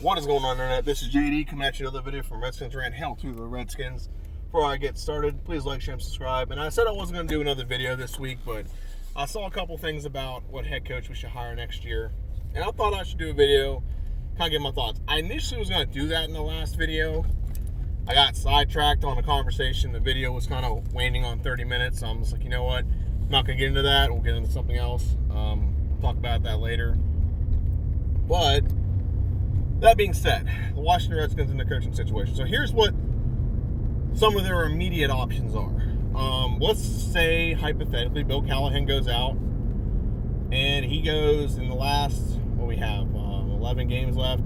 What is going on, Internet? This is JD coming at you another video from Redskins Rant. Hell to the Redskins. Before I get started, please like, share, and subscribe. And I said I wasn't going to do another video this week, but I saw a couple things about what head coach we should hire next year. And I thought I should do a video, kind of give my thoughts. I initially was going to do that in the last video. I got sidetracked on a conversation. The video was kind of waning on 30 minutes. So I'm just like, you know what? I'm not going to get into that. We'll get into something else. Talk about that later. But that being said, the Washington Redskins in the coaching situation. So here's what some of their immediate options are. Let's say, hypothetically, Bill Callahan goes out, and he goes in the last, what we have, 11 games left.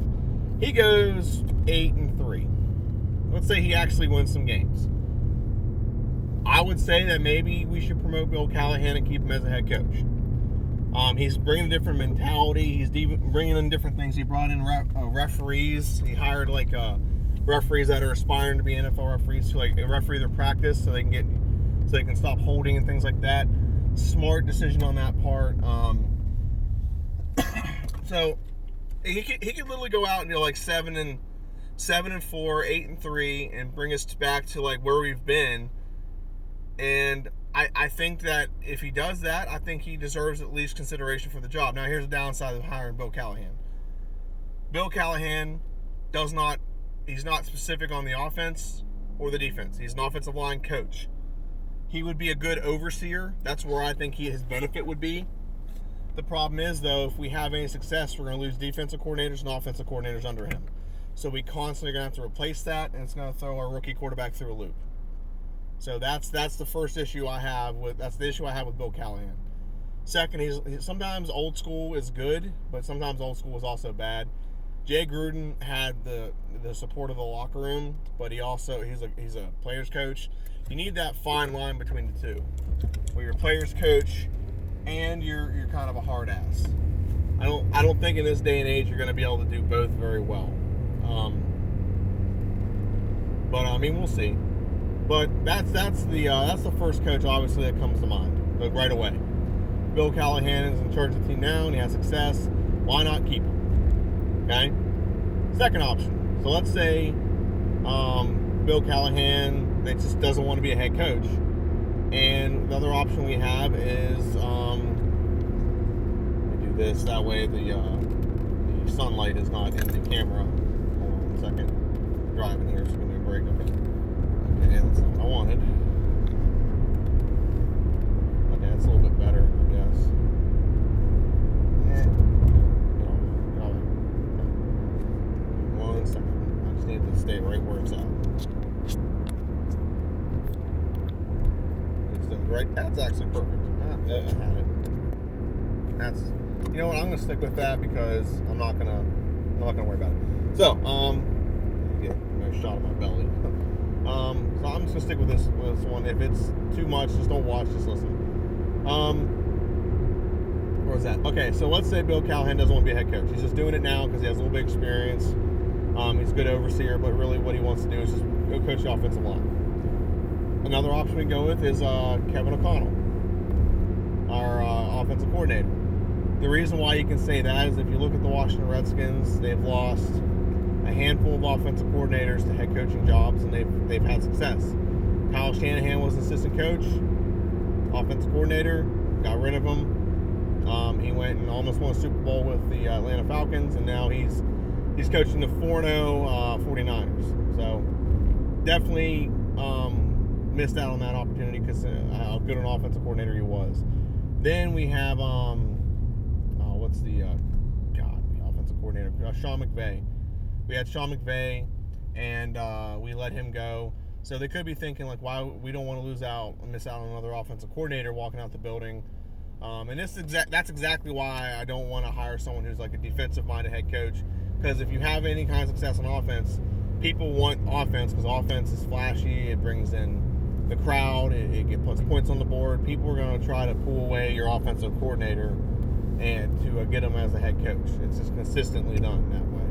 He goes 8-3. Let's say he actually wins some games. I would say that maybe we should promote Bill Callahan and keep him as a head coach. He's bringing a different mentality. He's bringing in different things. He brought in referees. He hired referees that are aspiring to be NFL referees to referee their practice so they can stop holding and things like that. Smart decision on that part. So he could literally go out and do 7-4, 8-3, and bring us back to where we've been. And I think that if he does that, I think he deserves at least consideration for the job. Now, here's the downside of hiring Bill Callahan. Bill Callahan he's not specific on the offense or the defense. He's an offensive line coach. He would be a good overseer. That's where I think his benefit would be. The problem is, though, if we have any success, we're going to lose defensive coordinators and offensive coordinators under him. So we constantly going to have to replace that, and it's going to throw our rookie quarterback through a loop. So that's the first issue I have with Bill Callahan. Second, sometimes old school is good, but sometimes old school is also bad. Jay Gruden had the support of the locker room, but he's a players coach. You need that fine line between the two, where you're a players coach and you're kind of a hard ass. I don't think in this day and age you're going to be able to do both very well. But I mean, we'll see. But that's the first coach, obviously, that comes to mind, right away. Bill Callahan is in charge of the team now, and he has success. Why not keep him? Okay? Second option. So let's say Bill Callahan just doesn't want to be a head coach. And the other option we have is let me do this. That way the sunlight is not in the camera. Hold on 1 second. I'm driving here, so give me a break. Okay, that's not what I wanted. Okay, that's a little bit better, I guess. Get off. 1 second. I just need to stay right where it's at. Right, that's actually perfect. I had it. That's, you know what? I'm gonna stick with that because I'm not gonna worry about it. So, get a nice shot of my belly. So I'm just gonna stick with this one. If it's too much, just don't watch, just listen. Where was that? Okay, so let's say Bill Callahan doesn't want to be a head coach. He's just doing it now because he has a little bit of experience. He's a good overseer, but really what he wants to do is just go coach the offensive line. Another option we go with is Kevin O'Connell, our offensive coordinator. The reason why you can say that is if you look at the Washington Redskins, they've lost a handful of offensive coordinators to head coaching jobs, and they've had success. Kyle Shanahan was assistant coach, offensive coordinator, got rid of him. He went and almost won a Super Bowl with the Atlanta Falcons, and now he's coaching the 4-0 49ers. So definitely missed out on that opportunity because how good an offensive coordinator he was. Then we have what's the offensive coordinator? Sean McVay. We had Sean McVay, and we let him go. So they could be thinking why we don't want to miss out on another offensive coordinator walking out the building. And that's exactly why I don't want to hire someone who's a defensive-minded head coach. Because if you have any kind of success on offense, people want offense because offense is flashy. It brings in the crowd. It puts points on the board. People are going to try to pull away your offensive coordinator and to get him as a head coach. It's just consistently done that way.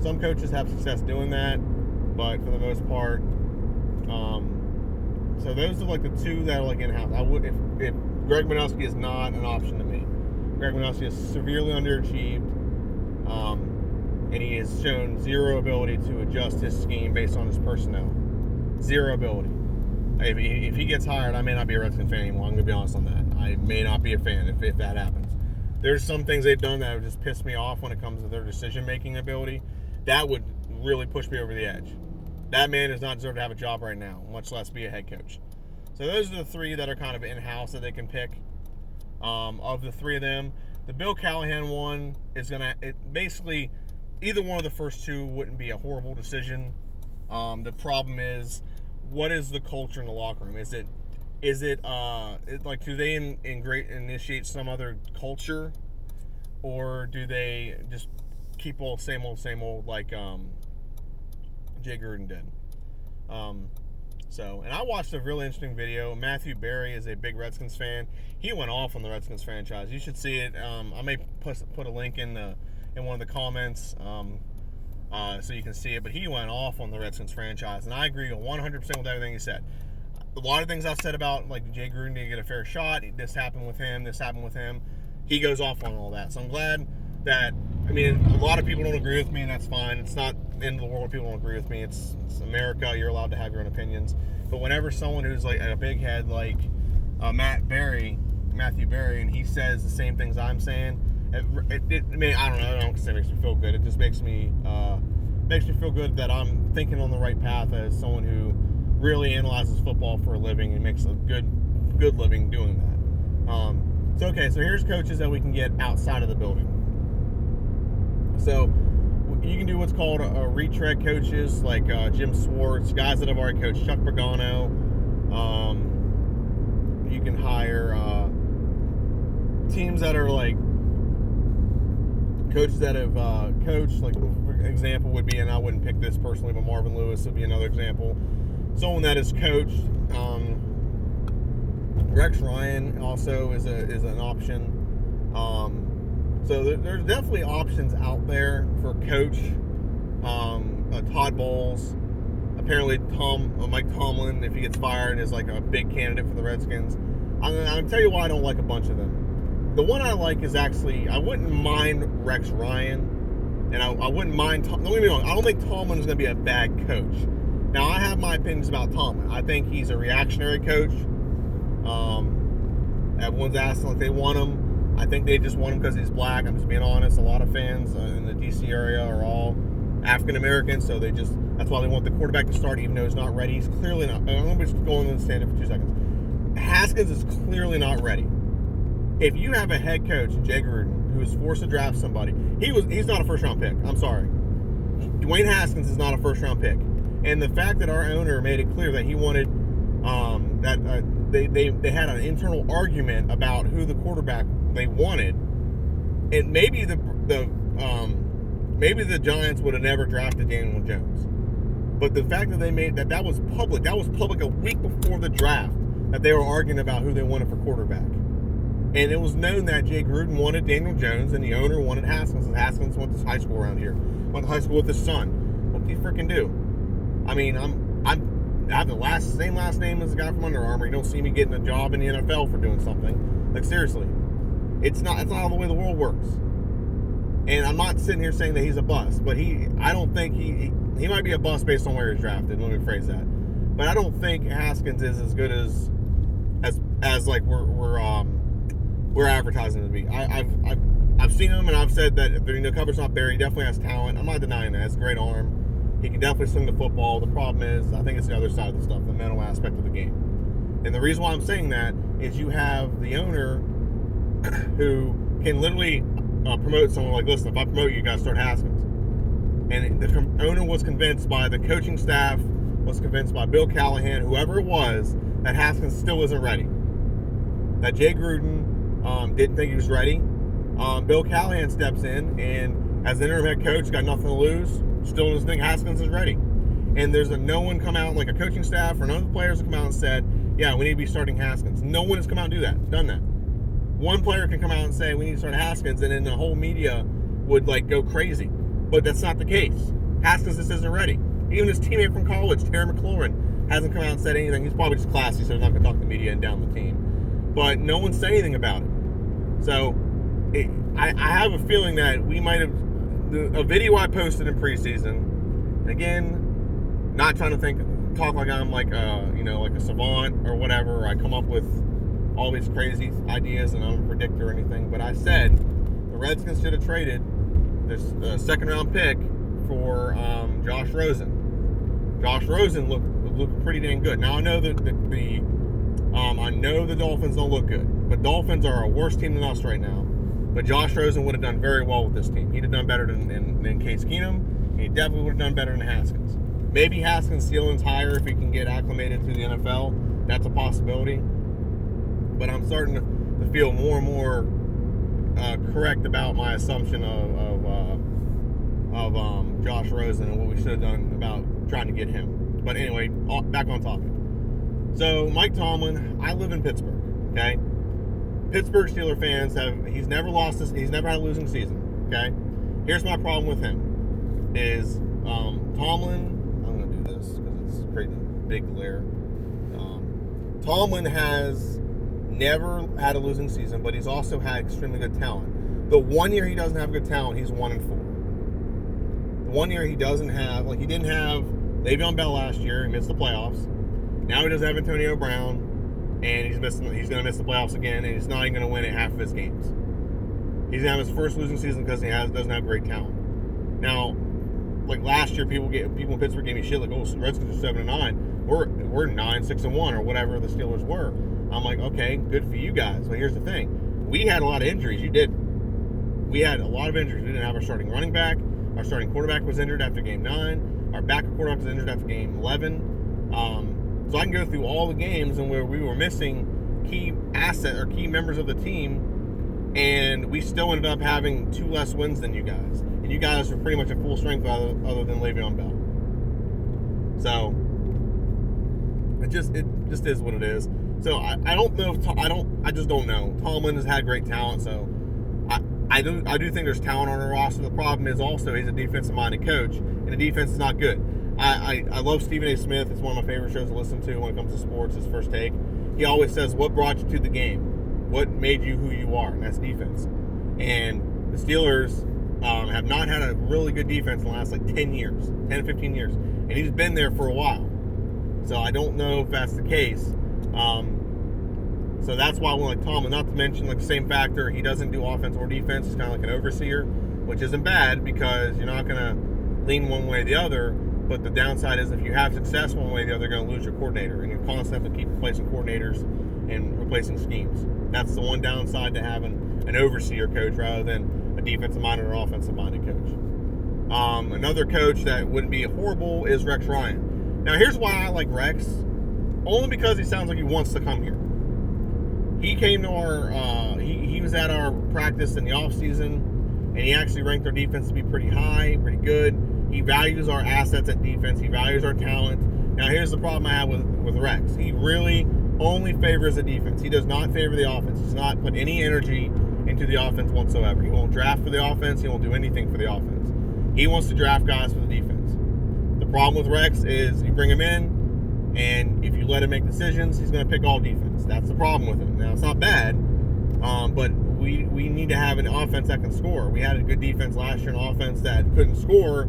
Some coaches have success doing that, but for the most part, so those are the two that are in-house. I would if Greg Manowski is not an option to me. Greg Manowski is severely underachieved. and he has shown zero ability to adjust his scheme based on his personnel. Zero ability. If he gets hired, I may not be a Redskins fan anymore. I'm going to be honest on that. I may not be a fan if that happens. There's some things they've done that would just piss me off when it comes to their decision-making ability. That would really push me over the edge. That man does not deserve to have a job right now, much less be a head coach. So those are the three that are kind of in-house that they can pick. Of the three of them, the Bill Callahan one is basically either one of the first two wouldn't be a horrible decision. The problem is, what is the culture in the locker room? Is it like, do they initiate some other culture, or do they just keep same old like Jay Gruden did? And I watched a really interesting video. Matthew Berry is a big Redskins fan. He went off on the Redskins franchise. You should see it. I may put a link in one of the comments so you can see it. But he went off on the Redskins franchise, and I agree 100% with everything he said. A lot of things I've said about, like, Jay Gruden didn't get a fair shot. This happened with him. He goes off on all that. So I'm glad that, I mean, a lot of people don't agree with me, and that's fine. It's not the end of the world if people don't agree with me. It's America. You're allowed to have your own opinions. But whenever someone who's like a big head like Matthew Berry, and he says the same things I'm saying, I mean, I don't know. I don't consider it makes me feel good. It just makes me feel good that I'm thinking on the right path as someone who really analyzes football for a living and makes a good living doing that. So here's coaches that we can get outside of the building. So you can do what's called a retread coaches, like Jim Swartz, guys that have already coached, Chuck Pagano. You can hire teams that are like coaches that have coached, like, for example would be, and I wouldn't pick this personally, but Marvin Lewis would be another example. Someone that has coached. Rex Ryan also is an option. So there's definitely options out there for coach. Todd Bowles. Apparently Mike Tomlin, if he gets fired, is like a big candidate for the Redskins. I'm going to tell you why I don't like a bunch of them. The one I like is actually, I wouldn't mind Rex Ryan, and I wouldn't mind, don't get me wrong, I don't think Tomlin is going to be a bad coach. Now, I have my opinions about Tomlin. I think he's a reactionary coach. Everyone's asking like they want him. I think they just want him because he's black. I'm just being honest. A lot of fans in the D.C. area are all African Americans, so that's why they want the quarterback to start, even though he's not ready. He's clearly not. I'm going to just go on and stand it for 2 seconds. Haskins is clearly not ready. If you have a head coach, Jay Gruden, who is forced to draft somebody, he's not a first-round pick. I'm sorry. Dwayne Haskins is not a first-round pick. And the fact that our owner made it clear that he wanted they had an internal argument about who the quarterback they wanted, and maybe the Giants would have never drafted Daniel Jones. But the fact that they made that was public a week before the draft, that they were arguing about who they wanted for quarterback. And it was known that Jay Gruden wanted Daniel Jones and the owner wanted Haskins, and Haskins went to high school around here. Went to high school with his son. What do you freaking do? I mean, I have the same last name as the guy from Under Armour. You don't see me getting a job in the NFL for doing something. Like, seriously. It's not how the way the world works. And I'm not sitting here saying that he's a bust, but I don't think he might be a bust based on where he's drafted. Let me phrase that. But I don't think Haskins is as good as like we're advertising him to be. I've seen him, and I've said that the cover's not bare. He definitely has talent. I'm not denying that. He has a great arm. He can definitely swing the football. The problem is, I think it's the other side of the stuff, the mental aspect of the game. And the reason why I'm saying that is you have the owner who can literally promote someone like, listen, if I promote you, you got to start Haskins. And the owner was convinced by the coaching staff, was convinced by Bill Callahan, whoever it was, that Haskins still isn't ready. That Jay Gruden didn't think he was ready. Bill Callahan steps in, and as the interim head coach, got nothing to lose, still doesn't think Haskins is ready. And there's no one come out, like a coaching staff or none of the players have come out and said, yeah, we need to be starting Haskins. No one has come out and done that. One player can come out and say, we need to start Haskins, and then the whole media would like go crazy. But that's not the case. Haskins just isn't ready. Even his teammate from college, Terry McLaurin, hasn't come out and said anything. He's probably just classy, so he's not going to talk to the media and down the team. But no one said anything about it. So I have a feeling that we might have a video I posted in preseason, again, not trying to talk like I'm like like a savant or whatever, or I come up with all these crazy ideas and I'm a predictor or anything, but I said the Redskins should have traded this second round pick for Josh Rosen. Josh Rosen looked pretty dang good. Now I know that I know the Dolphins don't look good, but Dolphins are a worse team than us right now. But Josh Rosen would have done very well with this team. He'd have done better than Case Keenum, and he definitely would have done better than Haskins. Maybe Haskins' ceiling's higher if he can get acclimated to the NFL. That's a possibility. But I'm starting to feel more and more correct about my assumption of Josh Rosen and what we should have done about trying to get him. But anyway, back on topic. So Mike Tomlin, I live in Pittsburgh, okay? Pittsburgh Steelers fans he's never had a losing season, okay? Here's my problem with him is Tomlin, I'm going to do this because it's creating a big glare. Tomlin has never had a losing season, but he's also had extremely good talent. The 1 year he doesn't have good talent, he's 1-4. The 1 year he doesn't have, he didn't have Le'Veon Bell last year, he missed the playoffs. Now he doesn't have Antonio Brown. And he's going to miss the playoffs again, and he's not even going to win at half of his games. He's going to have his first losing season because he doesn't have great talent. Now, like last year, people in Pittsburgh gave me shit like, "Oh, the Redskins are 7-9. We're 9-6-1 or whatever the Steelers were." I'm like, okay, good for you guys. But here's the thing: we had a lot of injuries. You did. We had a lot of injuries. We didn't have our starting running back. Our starting quarterback was injured after game 9. Our backup quarterback was injured after game 11. So I can go through all the games and where we were missing key members of the team, and we still ended up having 2 less wins than you guys. And you guys were pretty much at full strength other than Le'Veon Bell. So it just is what it is. So I don't know I just don't know. Tomlin has had great talent, so I do think there's talent on our roster. The problem is also he's a defensive-minded coach, and the defense is not good. I love Stephen A. Smith. It's one of my favorite shows to listen to when it comes to sports, his First Take. He always says, what brought you to the game? What made you who you are? And that's defense. And the Steelers have not had a really good defense in the last 10 years, 10, 15 years. And he's been there for a while. So I don't know if that's the case. So that's why I want Tomlin, not to mention the same factor, he doesn't do offense or defense. He's kind of like an overseer, which isn't bad because you're not going to lean one way or the other. But the downside is if you have success one way or the other, you're going to lose your coordinator. And you constantly have to keep replacing coordinators and replacing schemes. That's the one downside to having an overseer coach rather than a defensive-minded or offensive-minded coach. Another coach that wouldn't be horrible is Rex Ryan. Now, here's why I like Rex. Only because he sounds like he wants to come here. He came to our, he was at our practice in the offseason, and he actually ranked our defense to be pretty high, pretty good. He values our assets at defense. He values our talent. Now, here's the problem I have with Rex. He really only favors the defense. He does not favor the offense. He does not put any energy into the offense whatsoever. He won't draft for the offense. He won't do anything for the offense. He wants to draft guys for the defense. The problem with Rex is you bring him in, and if you let him make decisions, he's going to pick all defense. That's the problem with him. Now, it's not bad, but we need to have an offense that can score. We had a good defense last year, an offense that couldn't score,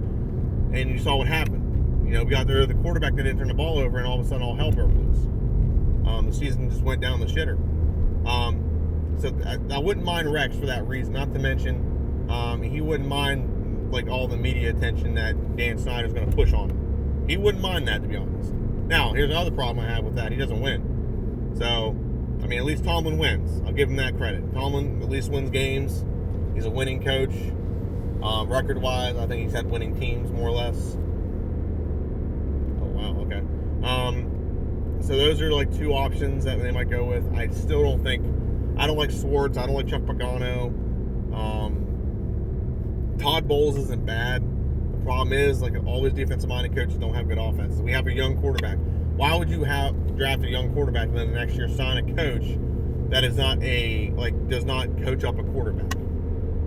and you saw what happened. We got there, the quarterback that didn't turn the ball over, and all of a sudden all hell broke loose. The season just went down the shitter. So I wouldn't mind Rex for that reason. Not to mention, he wouldn't mind all the media attention that Dan Snyder's going to push on him. He wouldn't mind that, to be honest. Now, here's another problem I have with that. He doesn't win. So, at least Tomlin wins. I'll give him that credit. Tomlin at least wins games. He's a winning coach. Record-wise, I think he's had winning teams, more or less. Oh, wow, okay. So those are 2 options that they might go with. I still don't think... I don't like Swartz. I don't like Chuck Pagano. Todd Bowles isn't bad. The problem is, always defensive-minded coaches don't have good offenses. We have a young quarterback. Why would you draft a young quarterback and then the next year sign a coach that is not does not coach up a quarterback?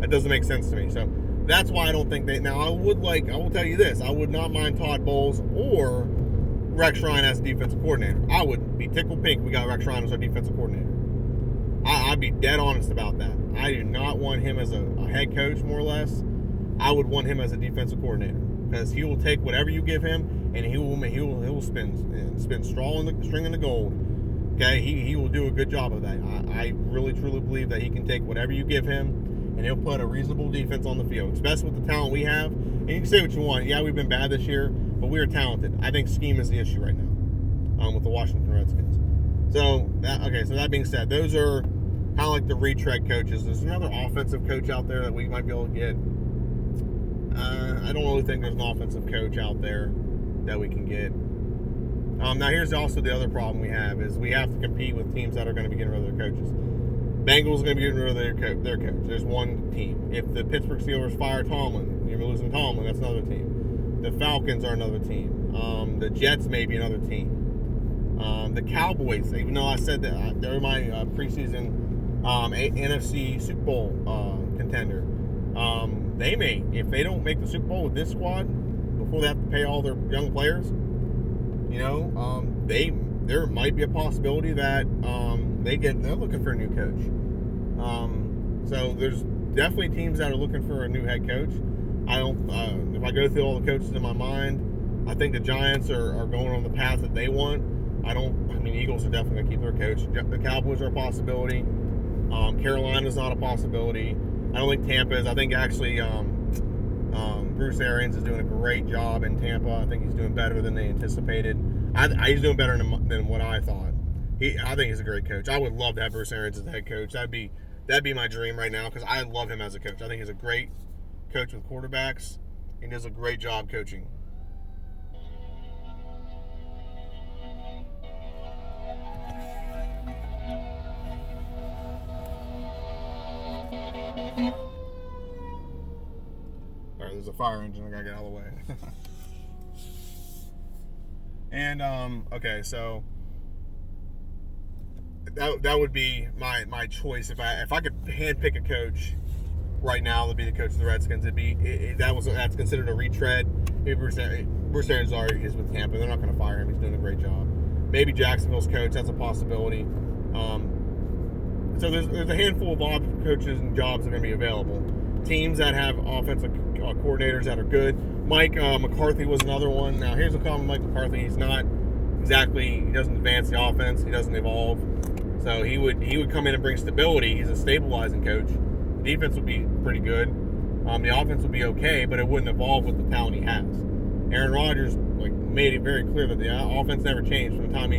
That doesn't make sense to me. So that's why I don't think they... Now, I will tell you this. I would not mind Todd Bowles or Rex Ryan as defensive coordinator. I would be tickled pink we got Rex Ryan as our defensive coordinator. I'd be dead honest about that. I do not want him as a head coach, more or less. I would want him as a defensive coordinator, because he will take whatever you give him and he will spin string in the gold. Okay, he will do a good job of that. I really truly believe that he can take whatever you give him and he'll put a reasonable defense on the field, especially with the talent we have. And you can say what you want. Yeah, we've been bad this year, but we are talented. I think scheme is the issue right now with the Washington Redskins. So that being said, those are kind of like the retread coaches. There's another offensive coach out there that we might be able to get. I don't really think there's an offensive coach out there that we can get. Now, here's also the other problem we have is we have to compete with teams that are going to be getting rid of their coaches. Bengals are going to be getting rid of their coach. There's one team. If the Pittsburgh Steelers fire Tomlin, you're losing Tomlin, that's another team. The Falcons are another team. The Jets may be another team. The Cowboys, even though I said that they're my preseason NFC Super Bowl contender, they may, if they don't make the Super Bowl with this squad before they have to pay all their young players, there might be a possibility that they're looking for a new coach. So there's definitely teams that are looking for a new head coach. If I go through all the coaches in my mind, I think the Giants are going on the path that they want. Eagles are definitely going to keep their coach. The Cowboys are a possibility. Carolina's not a possibility. I don't think Tampa is. I think actually Bruce Arians is doing a great job in Tampa. I think he's doing better than they anticipated. He's doing better than what I thought. I think he's a great coach. I would love to have Bruce Arians as the head coach. That'd be my dream right now, because I love him as a coach. I think he's a great coach with quarterbacks. He does a great job coaching. Alright, there's a fire engine. I gotta get out of the way. And so that would be my choice if I could handpick a coach right now to be the coach of the Redskins. That's considered a retread. Maybe Bruce Arians already is with Tampa. They're not going to fire him. He's doing a great job. Maybe Jacksonville's coach. That's a possibility. So there's a handful of coaches and jobs that are going to be available. Teams that have offensive coordinators that are good. Mike McCarthy was another one. Now, here's the problem with Mike McCarthy. He doesn't advance the offense. He doesn't evolve. So he would come in and bring stability. He's a stabilizing coach. The defense would be pretty good. The offense would be okay, but it wouldn't evolve with the talent he has. Aaron Rodgers made it very clear that the offense never changed from the time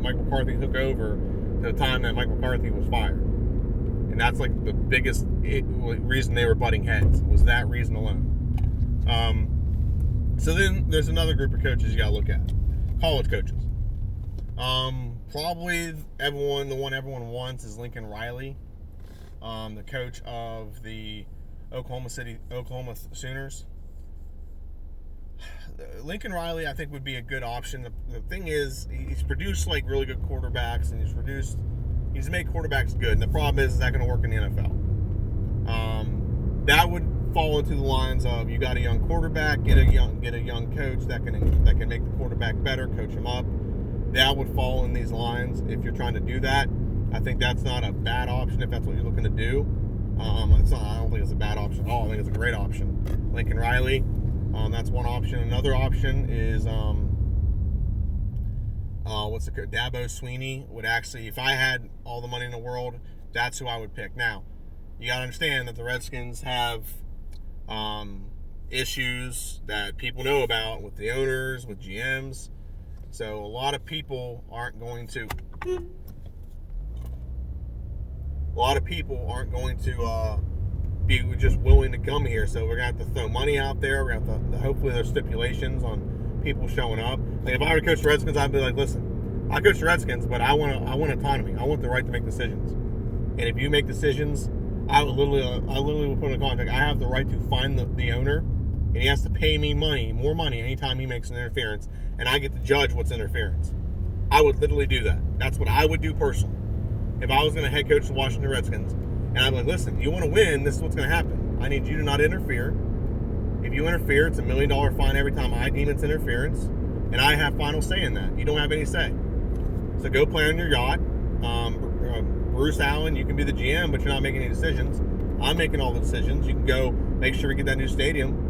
Mike McCarthy took over to the time that Mike McCarthy was fired. And that's the biggest reason they were butting heads, was that reason alone. So then there's another group of coaches you got to look at. College coaches. Probably the one everyone wants is Lincoln Riley, the coach of the Oklahoma Sooners. Lincoln Riley, I think, would be a good option. The thing is, he's produced really good quarterbacks, and he's made quarterbacks good. And the problem is that going to work in the NFL? That would fall into the lines of, you got a young quarterback, get a young coach that can make the quarterback better, coach him up. That would fall in these lines if you're trying to do that. I think that's not a bad option if that's what you're looking to do. I don't think it's a bad option at all. I think it's a great option. Lincoln Riley, that's one option. Another option is Dabo Sweeney would actually, if I had all the money in the world, that's who I would pick. Now, you got to understand that the Redskins have issues that people know about with the owners, with GMs. So a lot of people aren't going to be just willing to come here. So we're going to have to throw money out there. We're going to have to, hopefully there's stipulations on people showing up. If I were to coach the Redskins, I'd be like, listen, I coach the Redskins, but I want autonomy. I want the right to make decisions. And if you make decisions, I literally will put in a contract. I have the right to find the owner, and he has to pay me more money anytime he makes an interference, and I get to judge what's interference. I would literally do that. That's what I would do personally. If I was going to head coach the Washington Redskins, and I'm like, listen, you want to win, this is what's going to happen. I need you to not interfere. If you interfere, it's $1 million fine every time I deem it's interference, and I have final say in that. You don't have any say. So go play on your yacht. Bruce Allen, you can be the GM, but you're not making any decisions. I'm making all the decisions. You can go Make sure we get that new stadium,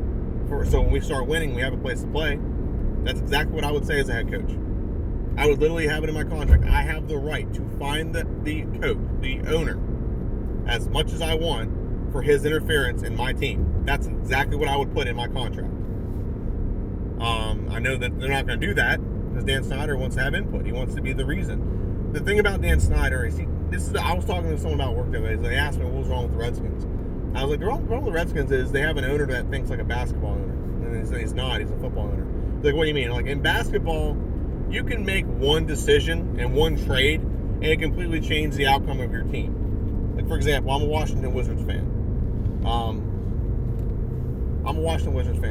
so when we start winning, we have a place to play. That's exactly what I would say as a head coach. I would literally have it in my contract. I have the right to fine the coach, the owner, as much as I want for his interference in my team. That's exactly what I would put in my contract. I know that they're not going to do that because Dan Snyder wants to have input. He wants to be the reason. The thing about Dan Snyder is I was talking to someone about work the other day. They asked me what was wrong with the Redskins. I was like, the problem with the Redskins is they have an owner that thinks like a basketball owner. And he's not. He's a football owner. Like, what do you mean? Like, in basketball, you can make one decision and one trade, and it completely change the outcome of your team. Like, for example, I'm a Washington Wizards fan.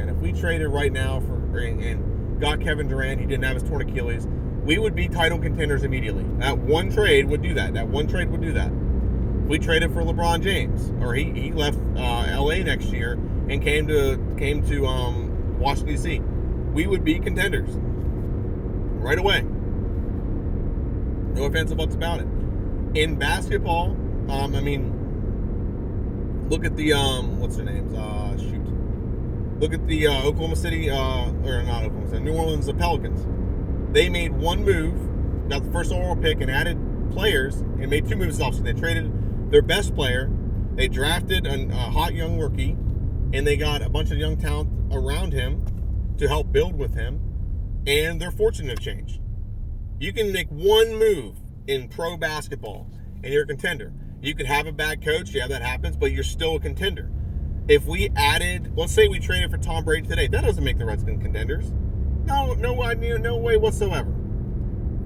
If we traded right now and got Kevin Durant, he didn't have his torn Achilles, we would be title contenders immediately. That one trade would do that. If we traded for LeBron James, or he left LA next year and came to Washington D.C., we would be contenders right away. No offense or buts about it. In basketball, look at the what's their names? Look at the Oklahoma City, or not Oklahoma City, New Orleans, the Pelicans. They made one move, got the first overall pick, and added players, and made two moves off. So they traded their best player, they drafted a hot young rookie, and they got a bunch of young talent around him to help build with him, and their fortune have changed. You can make one move in pro basketball, and you're a contender. You could have a bad coach, yeah, that happens, but you're still a contender. If we added, let's say we traded for Tom Brady today, that doesn't make the Redskins contenders. No way whatsoever.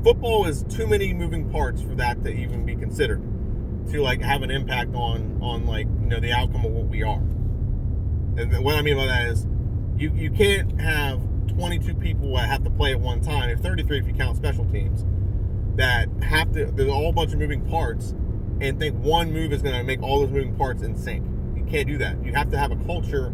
Football is too many moving parts for that to even be considered, to like have an impact on like, the outcome of what we are. And what I mean by that is, you can't have 22 people that have to play at one time, or 33 if you count special teams, that have to, there's a whole bunch of moving parts, and think one move is going to make all those moving parts in sync. You can't do that. You have to have a culture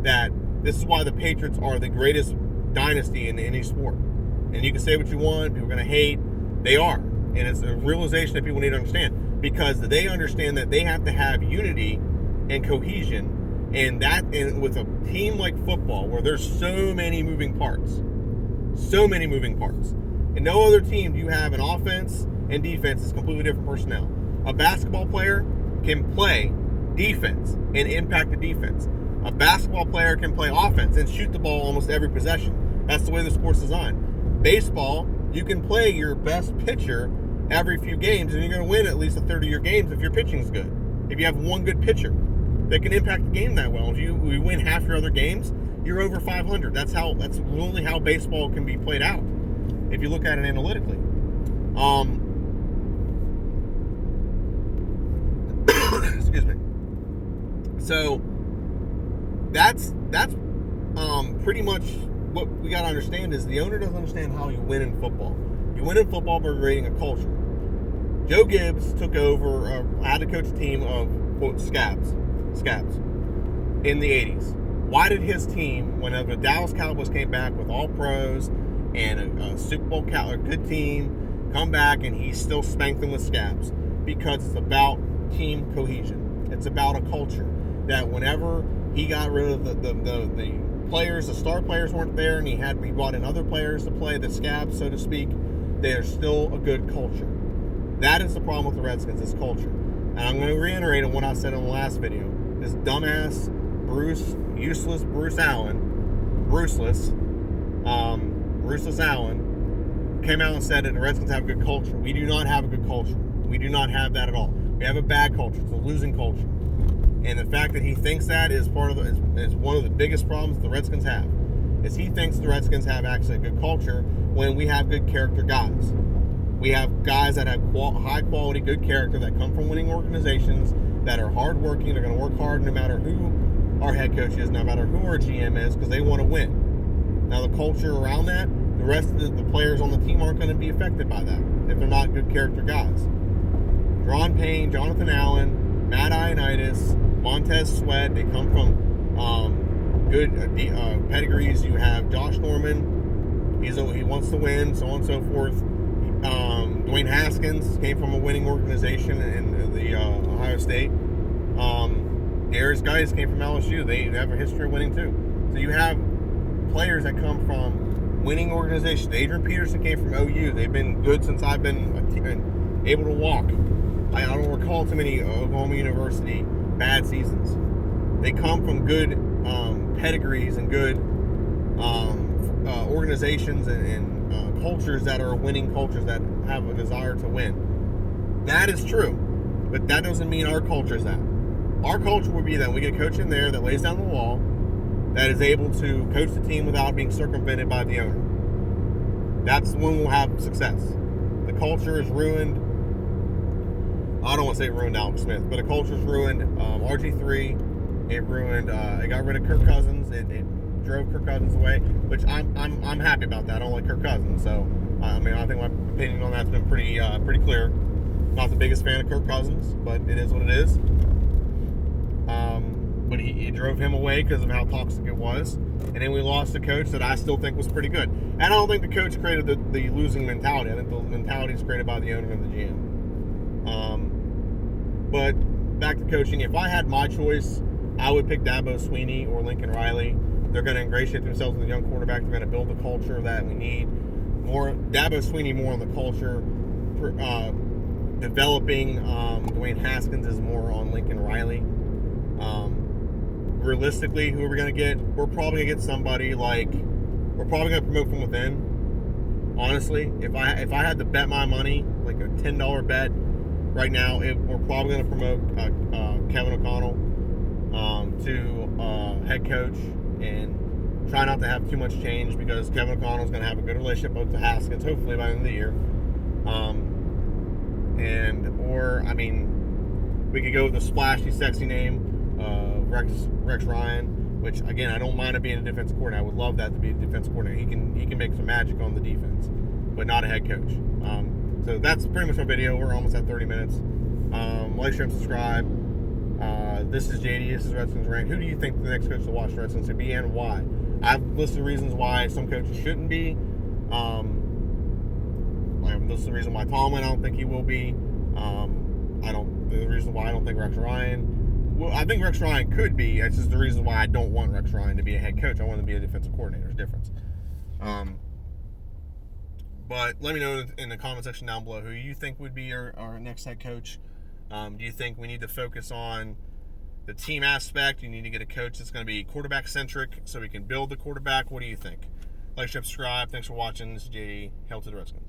that, this is why the Patriots are the greatest dynasty in any sport. And you can say what you want, people are going to hate, they are. And it's a realization that people need to understand, because they understand that they have to have unity and cohesion. And with a team like football, where there's so many moving parts, and no other team do you have an offense and defense is completely different personnel. A basketball player can play defense and impact the defense. A basketball player can play offense and shoot the ball almost every possession. That's the way the sport's designed. Baseball, you can play your best pitcher every few games, and you're going to win at least a third of your games if your pitching's good. If you have one good pitcher that can impact the game that well. If you win half your other games, you're over 500. That's really how baseball can be played out, if you look at it analytically. Excuse me. So that's pretty much what we got to understand, is the owner doesn't understand how you win in football. You win in football by creating a culture. Joe Gibbs took over, had to coach a team of, quote, scabs in the 80s. Why did his team, when the Dallas Cowboys came back with all pros and a Super Bowl a good team, come back and he still spanked them with scabs? Because it's about team cohesion. It's about a culture that whenever he got rid of the players, the star players weren't there, and he brought in other players to play, the scabs, so to speak, there's still a good culture. That is the problem with the Redskins, is culture. And I'm going to reiterate on what I said in the last video. This dumbass, useless Bruce Allen, came out and said that the Redskins have a good culture. We do not have a good culture. We do not have that at all. We have a bad culture. It's a losing culture. And the fact that he thinks that is one of the biggest problems the Redskins have. Is he thinks the Redskins have actually a good culture when we have good character guys. We have guys that have high quality, good character, that come from winning organizations, that are hardworking. They're going to work hard no matter who our head coach is, no matter who our GM is, because they want to win. Now, the culture around that, the rest of the players on the team aren't going to be affected by that if they're not good character guys. Ron Payne, Jonathan Allen, Matt Ioannidis, Montez Sweat, they come from good pedigrees. You have Josh Norman, he wants to win, so on and so forth. Dwayne Haskins came from a winning organization in the Ohio State. Darius Geis came from LSU. They have a history of winning too. So you have players that come from winning organizations. Adrian Peterson came from OU. They've been good since I've been able to walk. I don't recall too many Oklahoma University bad seasons. They come from good pedigrees and good organizations and cultures that are winning cultures that have a desire to win. That is true, but that doesn't mean our culture is that. Our culture would be that we get a coach in there that lays down the law, that is able to coach the team without being circumvented by the owner. That's when we'll have success. The culture is ruined. I don't want to say it ruined Alex Smith, but the culture is ruined. RG3, it ruined. It got rid of Kirk Cousins. It drove Kirk Cousins away, which I'm happy about that. I don't like Kirk Cousins, so I mean I think my opinion on that's been pretty clear. Not the biggest fan of Kirk Cousins, but it is what it is. But he drove him away because of how toxic it was. And then we lost a coach that I still think was pretty good. And I don't think the coach created the losing mentality. I think the mentality is created by the owner and the GM. But back to coaching, if I had my choice, I would pick Dabo Swinney or Lincoln Riley. They're going to ingratiate themselves with a young quarterback. They're going to build the culture that we need. More Dabo Swinney more on the culture. Developing Dwayne Haskins is more on Lincoln Riley. Realistically, who are we going to get? We're probably going to get somebody like, we're probably going to promote from within. Honestly, if I had to bet my money, like a $10 bet right now, we're probably going to promote Kevin O'Connell to head coach and try not to have too much change, because Kevin O'Connell is going to have a good relationship with the Haskins, hopefully by the end of the year. We could go with a splashy, sexy name, Rex Ryan, which again I don't mind it being a defensive coordinator. I would love that to be a defensive coordinator. He can make some magic on the defense, but not a head coach. So that's pretty much my video. We're almost at 30 minutes. Like, share, and subscribe. This is JD. This is Redskins Rant. Who do you think the next coach to watch the Redskins should be, and why? I've listed reasons why some coaches shouldn't be. This is the reason why Tomlin, I don't think he will be. The reason why I don't think Rex Ryan. Well, I think Rex Ryan could be. It's just the reason why I don't want Rex Ryan to be a head coach. I want him to be a defensive coordinator. There's a difference. But let me know in the comment section down below who you think would be our next head coach. Do you think we need to focus on the team aspect? You need to get a coach that's going to be quarterback centric so we can build the quarterback. What do you think? Like, share, subscribe. Thanks for watching. This is JD. Hail to the Redskins.